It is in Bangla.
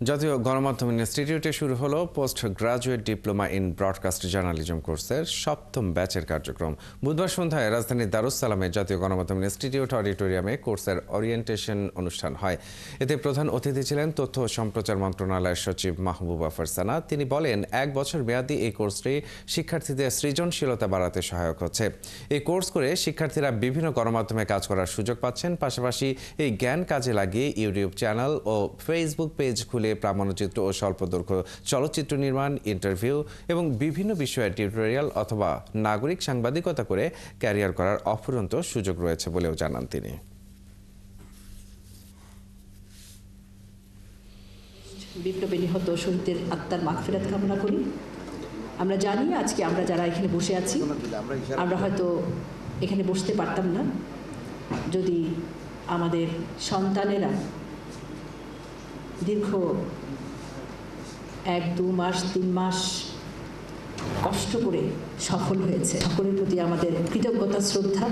জাতীয় গণমাধ্যম ইনস্টিটিউটে শুরু হলো post graduate diploma in broadcast journalism কোর্সের ৭ম ব্যাচের কার্যক্রম। বুধবার সন্ধ্যায় রাজধানীর দারুস সালামের জাতীয় গণমাধ্যম ইনস্টিটিউট অডিটোরিয়ামে কোর্সের ওরিয়েন্টেশন অনুষ্ঠান হয়। এতে প্রধান অতিথি ছিলেন তথ্য ও সম্প্রচার মন্ত্রণালয়ের সচিব মাহবুবা ফারসানা। তিনি বলেন, ১ বছর মেয়াদী এই কোর্সটি শিক্ষার্থীদের সৃজনশীলতা বাড়াতে সহায়ক হচ্ছে। এই কোর্স করে শিক্ষার্থীরা বিভিন্ন গণমাধ্যমে কাজ করার সুযোগ পাচ্ছেন। পাশাপাশি এই জ্ঞান কাজে লাগিয়ে ইউটিউব চ্যানেল ও ফেসবুক পেজ খুলে প্রামাণ্যচিত্র ও স্বল্পদৈর্ঘ্য চলচ্চিত্র নির্মাণ, ইন্টারভিউ এবং বিভিন্ন বিষয়ের টিউটোরিয়াল অথবা নাগরিক সাংবাদিকতা করে ক্যারিয়ার করার অফুরন্ত সুযোগ রয়েছে বলেও জানান তিনি। বিপ্লবে নিহত শহীদদের আত্মার মাগফিরাত কামনা করি। আমরা জানি আজকে আমরা যারা এখানে বসে আছি, আমরা হয়তো এখানে বসতে পারতাম না যদি আমাদের সন্তানেরা দীর্ঘ 1-2 মাস 3 মাস কষ্ট করে সফল হয়েছে। সকলের প্রতি আমাদের কৃতজ্ঞতা, শ্রদ্ধা।